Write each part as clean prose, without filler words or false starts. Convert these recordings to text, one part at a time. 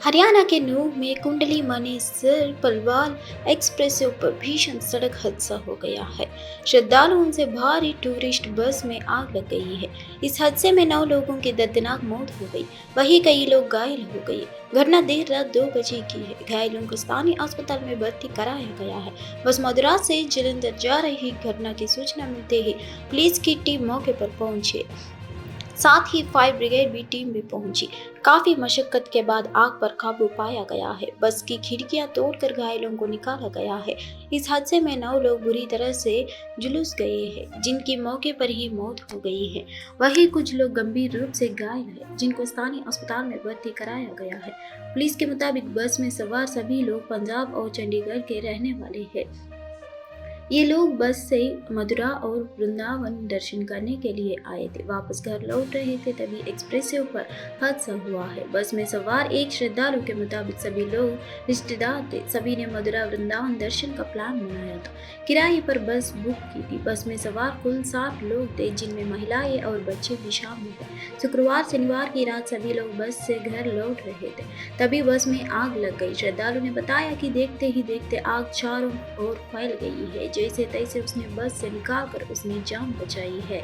हरियाणा के नूंह में कुंडली मनेसर पलवाल एक्सप्रेसवे पर भीषण सड़क हादसा हो गया है। श्रद्धालुओं से भारी टूरिस्ट बस में आग लग गई है। इस हादसे में 9 लोगों की दर्दनाक मौत हो गई, वहीं कई लोग घायल हो गए। घटना देर रात 2 बजे की है। घायलों को स्थानीय अस्पताल में भर्ती कराया गया है। बस मदुरा से जलंधर जा रही घटना की सूचना मिलते ही पुलिस की टीम मौके पर पहुंची। साथ ही फायर ब्रिगेड भी टीम भी पहुंची। काफी मशक्कत के बाद आग पर काबू पाया गया है। बस की खिड़कियां तोड़कर घायलों को निकाला गया है। इस हादसे में 9 लोग बुरी तरह से झुलस गए हैं, जिनकी मौके पर ही मौत हो गई है। वहीं कुछ लोग गंभीर रूप से घायल हैं, जिनको स्थानीय अस्पताल में भर्ती कराया गया है। पुलिस के मुताबिक बस में सवार सभी लोग पंजाब और चंडीगढ़ के रहने वाले हैं। ये लोग बस से मथुरा और वृंदावन दर्शन करने के लिए आए थे। वापस घर लौट रहे थे तभी एक्सप्रेसवे पर हादसा हुआ है। बस में सवार एक श्रद्धालु के मुताबिक सभी लोग रिश्तेदार थे। सभी ने मथुरा वृंदावन दर्शन का प्लान बनाया था। किराए पर बस बुक की थी। बस में सवार कुल 7 लोग थे, जिनमें महिलाएं और बच्चे भी शामिल थे। शुक्रवार शनिवार की रात सभी लोग बस से घर लौट रहे थे, तभी बस में आग लग गई। श्रद्धालु ने बताया कि देखते ही देखते आग चारों ओर फैल गई है। जैसे तैसे उसने बस से निकालकर उसने जान बचाई है।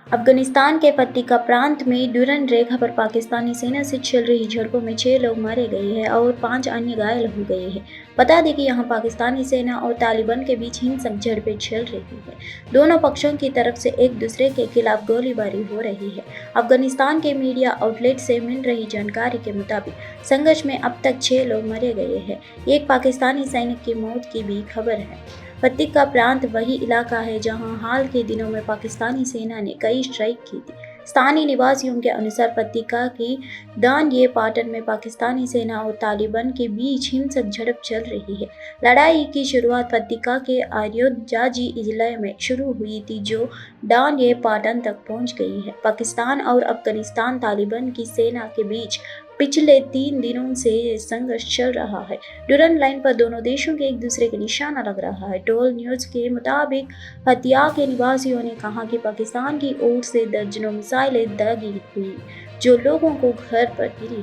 अफगानिस्तान के पट्टिका प्रांत में डुरन रेखा पर पाकिस्तानी सेना से चल रही झड़पों में 6 लोग मारे गए हैं और 5 अन्य घायल हो गए हैं। बता दें कि यहां पाकिस्तानी सेना और तालिबान के बीच हिंसक झड़पें चल रही है। दोनों पक्षों की तरफ से एक दूसरे के खिलाफ गोलीबारी हो रही है। अफगानिस्तान के मीडिया आउटलेट से मिल रही जानकारी के मुताबिक संघर्ष में अब तक 6 लोग मारे गए हैं। एक पाकिस्तानी सैनिक की मौत की भी खबर है। पट्टिका प्रांत वही इलाका है जहां हाल के दिनों में पाकिस्तानी सेना ने कई स्ट्राइक की थी। स्थानीय निवासियों के अनुसार पट्टिका की दानिये पाटन में पाकिस्तानी सेना और तालिबान के बीच हिंसक झड़प चल रही है। लड़ाई की शुरुआत पट्टिका के आर्योजाजी जिले में शुरू हुई थी, जो दानिये पाटन तक पहुंच गई है। पाकिस्तान और अफगानिस्तान तालिबान की सेना के बीच पिछले 3 दिनों से संघर्ष चल रहा है। डुरन लाइन पर दोनों देशों के एक दूसरे के निशाना लग रहा है। टोल न्यूज के मुताबिक हतिया के निवासियों ने कहा कि पाकिस्तान की ओर से दर्जनों मिसाइलें दागी हुई, जो लोगों को घर पर गिरी।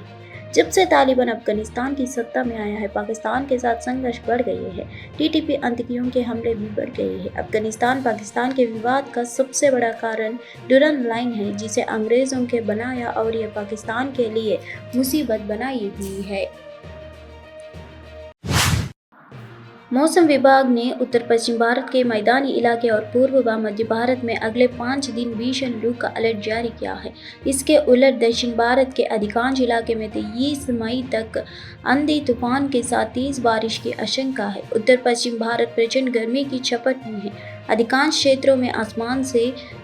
जब से तालिबान अफगानिस्तान की सत्ता में आया है, पाकिस्तान के साथ संघर्ष बढ़ गए हैं। टीटीपी आतंकियों के हमले भी बढ़ गए हैं। अफगानिस्तान पाकिस्तान के विवाद का सबसे बड़ा कारण डुरन लाइन है, जिसे अंग्रेजों के बनाया और यह पाकिस्तान के लिए मुसीबत बनाई हुई है। मौसम विभाग ने उत्तर पश्चिम भारत के मैदानी इलाके और पूर्व व मध्य भारत में अगले 5 दिन भीषण लू का अलर्ट जारी किया है। इसके उलट दक्षिण भारत के अधिकांश इलाके में 23 मई तक आंधी तूफान के साथ तेज बारिश की आशंका है। उत्तर पश्चिम भारत प्रचंड गर्मी की चपेट में है। अधिकांश क्षेत्रों में आसमान से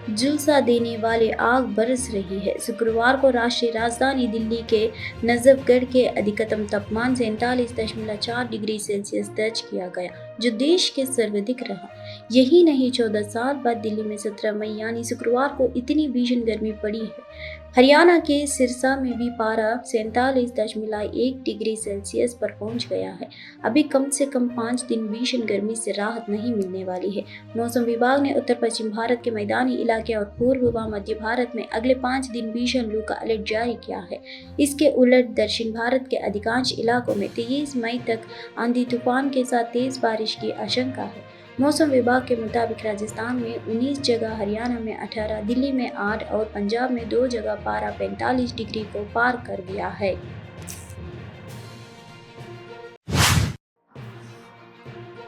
झुलसा देने वाली आग बरस रही है। शुक्रवार को राष्ट्रीय राजधानी दिल्ली के नजफगढ़ के अधिकतम तापमान 47.4 डिग्री सेल्सियस दर्ज किया गया, जो देश के सर्वाधिक रहा। यही नहीं, 14 साल बाद दिल्ली में 17 मई यानी शुक्रवार को इतनी भीषण गर्मी पड़ी है। हरियाणा के सिरसा में भी पारा 47.1 डिग्री सेल्सियस पर पहुंच गया है। अभी कम से कम 5 दिन भीषण गर्मी से राहत नहीं मिलने वाली है। मौसम विभाग ने उत्तर पश्चिम भारत के मैदानी इलाके और पूर्व व मध्य भारत में अगले 5 दिन भीषण लू का अलर्ट जारी किया है। इसके उलट दक्षिण भारत के अधिकांश इलाकों में 23 मई तक आंधी तूफान के साथ तेज बारिश की आशंका है। मौसम विभाग के मुताबिक राजस्थान में 19 जगह, हरियाणा में 18, दिल्ली में 8 और पंजाब में 2 जगह पारा 45 डिग्री को पार कर गया है।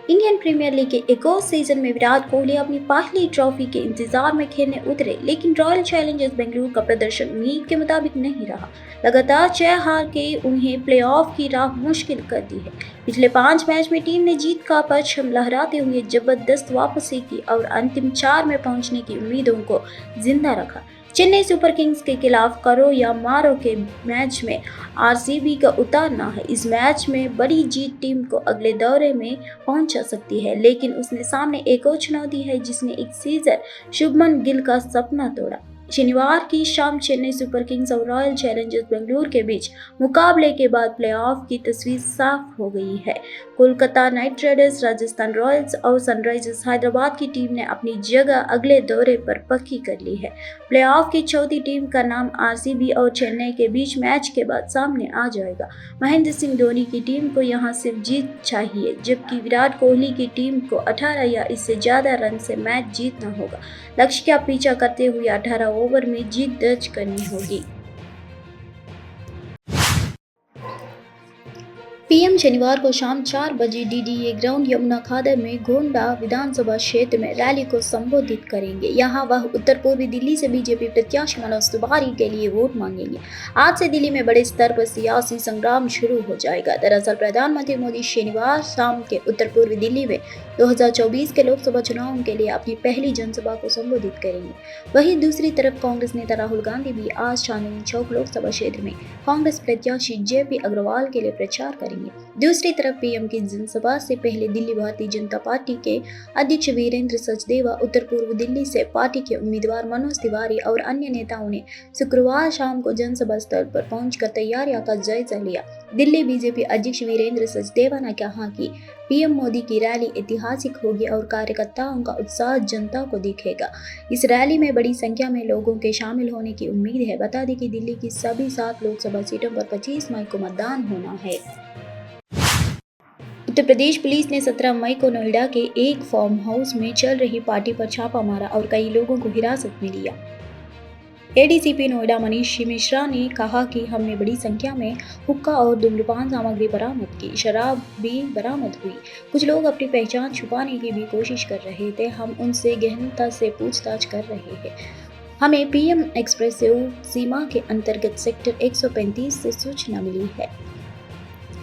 इंडियन प्रीमियर लीग के एक और सीजन में विराट कोहली अपनी पहली ट्रॉफी के इंतजार में खेलने उतरे, लेकिन रॉयल चैलेंजर्स बेंगलुरु का प्रदर्शन उम्मीद के मुताबिक नहीं रहा। लगातार 6 हार के उन्हें प्लेऑफ की राह मुश्किल कर दी है। पिछले 5 मैच में टीम ने जीत का परचम लहराते हुए जबरदस्त वापसी की और अंतिम 4 में पहुंचने की उम्मीदों को जिंदा रखा। चेन्नई सुपर किंग्स के खिलाफ करो या मारो के मैच में आरसीबी का उतारना है। इस मैच में बड़ी जीत टीम को अगले दौरे में पहुंचा सकती है, लेकिन उसने सामने एक और चुनौती है जिसने एक सीजन शुभमन गिल का सपना तोड़ा। शनिवार की शाम चेन्नई सुपर किंग्स और रॉयल चैलेंजर्स बेंगलुरु के बीच मुकाबले के बाद प्लेऑफ की तस्वीर साफ हो गई है। Kolkata night Riders, Rajasthan Royals और सनराइजर्स हैदराबाद की टीम ने अपनी जगह अगले दौरे पर पक्की कर ली है। प्लेऑफ की चौथी टीम का नाम आरसीबी और चेन्नई के बीच मैच के बाद सामने आ जाएगा। महेंद्र सिंह धोनी की टीम को यहां सिर्फ जीत चाहिए, जबकि विराट कोहली की टीम को 18 या इससे ज्यादा रन से मैच जीतना होगा। लक्ष्य का पीछा करते हुए 18 ओवर में जीत दर्ज करनी होगी। पीएम शनिवार को शाम 4 बजे डीडीए ग्राउंड यमुना खादर में गोंडा विधानसभा क्षेत्र में रैली को संबोधित करेंगे। यहां वह उत्तर पूर्वी दिल्ली से बीजेपी प्रत्याशी मनोज तिवारी के लिए वोट मांगेंगे। आज से दिल्ली में बड़े स्तर पर सियासी संग्राम शुरू हो जाएगा। दरअसल प्रधानमंत्री मोदी शनिवार शाम के उत्तर पूर्वी दिल्ली में 2024 के लोकसभा चुनाव के लिए अपनी पहली जनसभा को संबोधित करेंगे। वहीं दूसरी तरफ कांग्रेस नेता राहुल गांधी भी आज चांदनी चौक लोकसभा क्षेत्र में कांग्रेस प्रत्याशी जेपी अग्रवाल के लिए प्रचार करेंगे। दूसरी तरफ पीएम की जनसभा से पहले दिल्ली भारतीय जनता पार्टी के अध्यक्ष वीरेंद्र सचदेवा, उत्तर पूर्व दिल्ली से पार्टी के उम्मीदवार मनोज तिवारी और अन्य नेताओं ने शुक्रवार शाम को जनसभा स्थल पर पहुंचकर तैयारियों का जायजा लिया। दिल्ली बीजेपी अध्यक्ष वीरेंद्र सचदेवा ने कहा कि पीएम मोदी की रैली ऐतिहासिक होगी और कार्यकर्ताओं का उत्साह जनता को दिखेगा। इस रैली में बड़ी संख्या में लोगों के शामिल होने की उम्मीद है। बता दें कि दिल्ली की सभी 7 लोकसभा सीटों पर 25 मई को मतदान होना है। उत्तर प्रदेश पुलिस ने 17 मई को नोएडा के एक फार्म हाउस में चल रही पार्टी पर छापा मारा और कई लोगों को हिरासत में लिया। एडीसीपी नोएडा मनीष मिश्रा ने कहा कि हमने बड़ी संख्या में हुक्का और धूम्रपान सामग्री बरामद की, शराब भी बरामद हुई। कुछ लोग अपनी पहचान छुपाने की भी कोशिश कर रहे थे। हम उनसे गहनता से पूछताछ कर रहे हैं। हमें पीएम एक्सप्रेसिव सीमा के अंतर्गत सेक्टर 135 से सूचना मिली है।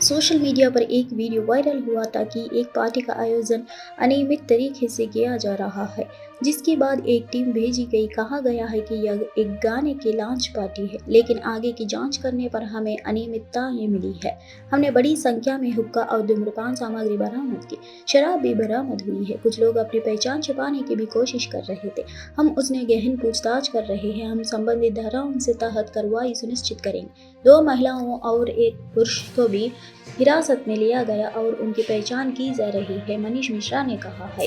सोशल मीडिया पर एक वीडियो वायरल हुआ था कि एक पार्टी का आयोजन अनियमित तरीके से किया जा रहा है, जिसके बाद एक टीम भेजी गई। कहा गया है कि यह एक गाने की लॉन्च पार्टी है, लेकिन आगे की जांच करने पर हमें अनियमितताएं मिली है। हमने बड़ी संख्या में हुक्का और धूम्रपान सामग्री बरामद की, शराब भी बरामद हुई है। कुछ लोग अपनी पहचान छुपाने की भी कोशिश कर रहे थे। हम उसने गहन पूछताछ कर रहे हैं। हम संबंधित धाराओं से तहत कार्रवाई सुनिश्चित करेंगे। 2 महिलाओं और एक पुरुष को भी हिरासत में लिया गया और उनकी पहचान की जा रही है, मनीष मिश्रा ने कहा है।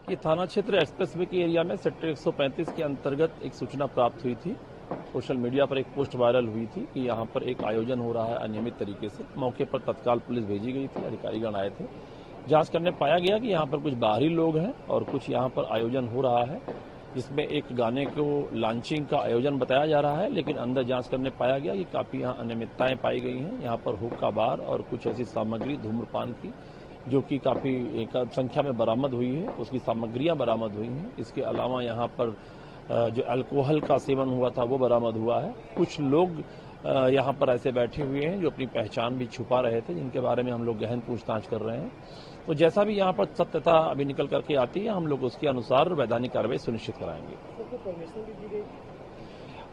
ये थाना क्षेत्र एक्सप्रेसवे के एरिया में सेक्टर 135 के अंतर्गत एक सूचना प्राप्त हुई थी। सोशल मीडिया पर एक पोस्ट वायरल हुई थी कि यहाँ पर एक आयोजन हो रहा है अनियमित तरीके से। मौके पर तत्काल पुलिस भेजी गई थी, अधिकारीगण आए थे। जांच करने पाया गया कि यहाँ पर कुछ बाहरी लोग हैं और कुछ यहाँ पर आयोजन हो रहा है, जिसमें एक गाने को लॉन्चिंग का आयोजन बताया जा रहा है, लेकिन अंदर जांच करने पाया गया कि काफ़ी यहाँ अनियमितताएं पाई गई हैं। यहाँ पर हुक्का बार और कुछ ऐसी सामग्री धूम्रपान की जो कि काफ़ी एक संख्या में बरामद हुई है, उसकी सामग्रियां बरामद हुई हैं। इसके अलावा यहाँ पर जो अल्कोहल का सेवन हुआ था वो बरामद हुआ है। कुछ लोग यहाँ पर ऐसे बैठे हुए हैं जो अपनी पहचान भी छुपा रहे थे, जिनके बारे में हम लोग गहन पूछताछ कर रहे हैं। तो जैसा भी यहाँ पर सत्यता अभी निकल करके आती है, हम लोग उसके अनुसार वैधानिक कार्रवाई सुनिश्चित कराएंगे।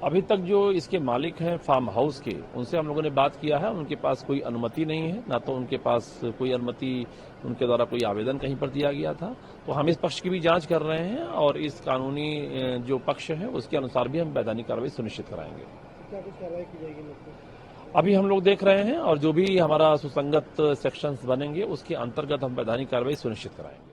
अभी तक जो इसके मालिक हैं फार्म हाउस के, उनसे हम लोगों ने बात किया है। उनके पास कोई अनुमति नहीं है, ना तो उनके पास कोई अनुमति उनके द्वारा कोई आवेदन कहीं पर दिया गया था। तो हम इस पक्ष की भी जांच कर रहे हैं और इस कानूनी जो पक्ष है उसके अनुसार भी हम वैधानिक कार्रवाई सुनिश्चित कराएंगे। क्या कुछ कार्रवाई की जाएगी? अभी हम लोग देख रहे हैं और जो भी हमारा सुसंगत सेक्शंस बनेंगे उसके अंतर्गत हम वैधानिक कार्रवाई सुनिश्चित कराएंगे।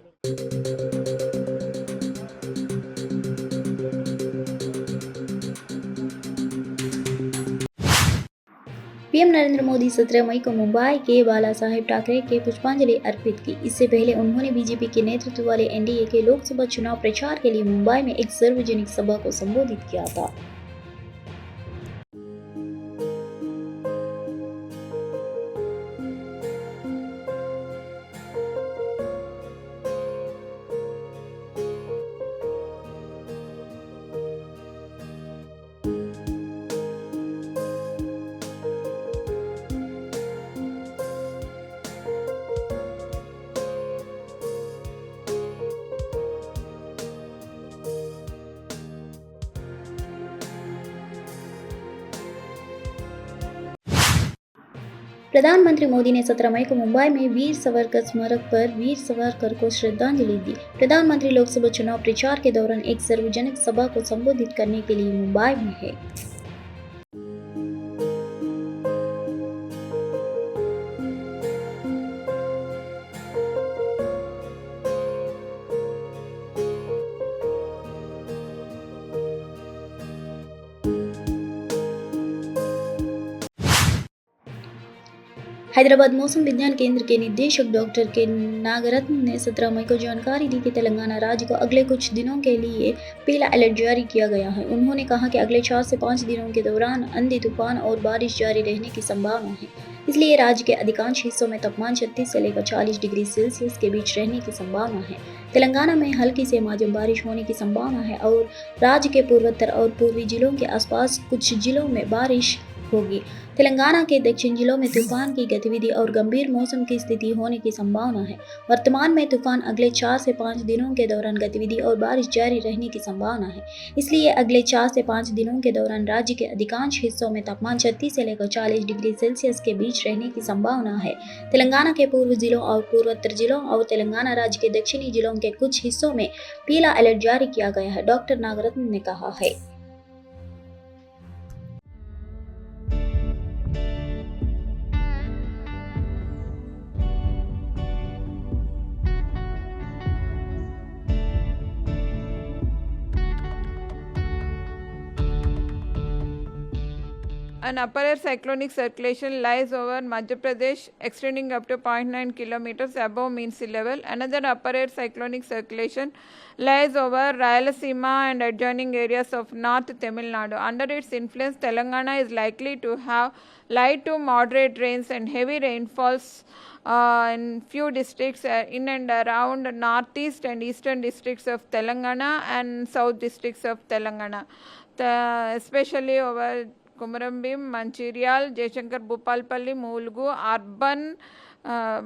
पीएम नरेंद्र मोदी 17 मई को मुंबई के बाला साहेब ठाकरे के पुष्पांजलि अर्पित की। इससे पहले उन्होंने बीजेपी के नेतृत्व वाले एनडीए के लोकसभा चुनाव प्रचार के लिए मुंबई में एक सार्वजनिक सभा को संबोधित किया था। प्रधानमंत्री मोदी ने 17 मई को मुंबई में वीर सावरकर स्मारक पर वीर सावरकर को श्रद्धांजलि दी। प्रधानमंत्री लोकसभा चुनाव प्रचार के दौरान एक सार्वजनिक सभा को संबोधित करने के लिए मुंबई में है। हैदराबाद मौसम विज्ञान केंद्र के निदेशक डॉक्टर के नागरत्न ने 17 मई को जानकारी दी कि तेलंगाना राज्य को अगले कुछ दिनों के लिए पीला अलर्ट जारी किया गया है। उन्होंने कहा कि अगले 4 से 5 दिनों के दौरान आंधी तूफान और बारिश जारी रहने की संभावना है। इसलिए राज्य के अधिकांश हिस्सों में तापमान 36 से लेकर 40 डिग्री सेल्सियस के बीच रहने की संभावना है। तेलंगाना में हल्की से मध्यम बारिश होने की संभावना है और राज्य के पूर्वोत्तर और पूर्वी जिलों के आसपास कुछ जिलों में बारिश होगी। तेलंगाना के दक्षिण जिलों में तूफान की गतिविधि और गंभीर मौसम की स्थिति होने की संभावना है। वर्तमान में तूफान अगले 4 से 5 दिनों के दौरान गतिविधि और बारिश जारी रहने की संभावना है। इसलिए अगले 4 से 5 दिनों के दौरान राज्य के अधिकांश हिस्सों में तापमान 36 से लेकर 40 डिग्री सेल्सियस के बीच रहने की संभावना है। तेलंगाना के पूर्व जिलों और पूर्वोत्तर जिलों और तेलंगाना राज्य के दक्षिणी जिलों के कुछ हिस्सों में पीला अलर्ट जारी किया गया है, डॉक्टर नागरत्न ने कहा है। An upper air cyclonic circulation lies over Madhya Pradesh, extending up to 0.9 kilometers above mean sea level. Another upper air cyclonic circulation lies over Rayalaseema and adjoining areas of North Tamil Nadu. Under its influence, Telangana is likely to have light to moderate rains and heavy rainfalls in few districts in and around northeast and eastern districts of Telangana and south districts of Telangana, especially over Kumarambim, Manchiryal, Jayashankar, Bhupalpalli, Mulgu, Urban,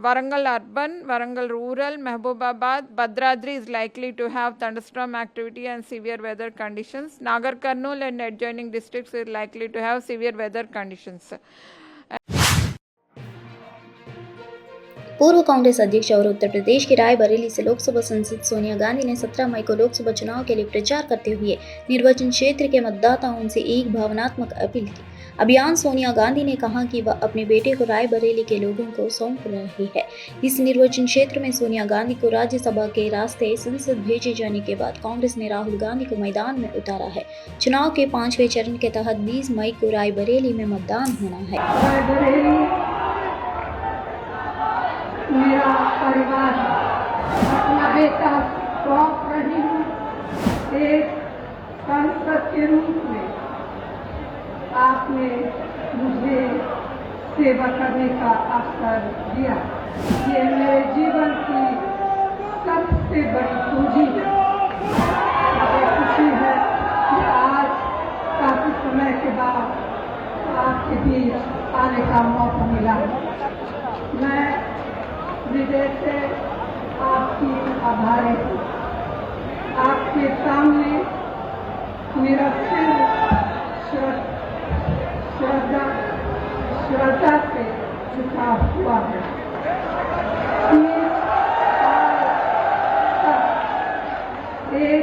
Warangal Urban, Warangal Rural, Mehboobabaad, Bhadradri is likely to have thunderstorm activity and severe weather conditions. Nagar Karnool and adjoining districts is likely to have severe weather conditions. पूर्व कांग्रेस अध्यक्ष और उत्तर प्रदेश की रायबरेली से लोकसभा सांसद सोनिया गांधी ने 17 मई को लोकसभा चुनाव के लिए प्रचार करते हुए निर्वाचन क्षेत्र के मतदाताओं से एक भावनात्मक अपील की। अभियान सोनिया गांधी ने कहा कि वह अपने बेटे को रायबरेली के लोगों को सौंप रही है। इस निर्वाचन क्षेत्र में सोनिया गांधी को राज्यसभा के रास्ते संसद भेजे जाने के बाद कांग्रेस ने राहुल गांधी को मैदान में उतारा है। चुनाव के 5वें चरण के तहत 20 मई को रायबरेली में मतदान होना है। मेरा परिवार अपना बेटा सौंप रही हूँ। एक सांसद के रूप में आपने मुझे सेवा करने का अवसर दिया। ये मेरे जीवन की सबसे बड़ी पूंजी है। मुझे खुशी है कि आज काफी समय के बाद आपके बीच आने का मौका मिला। मैं हृदय से आपकी आभारी हूँ। आपके सामने मेरा सिर श्रद्धा से झुका हुआ है।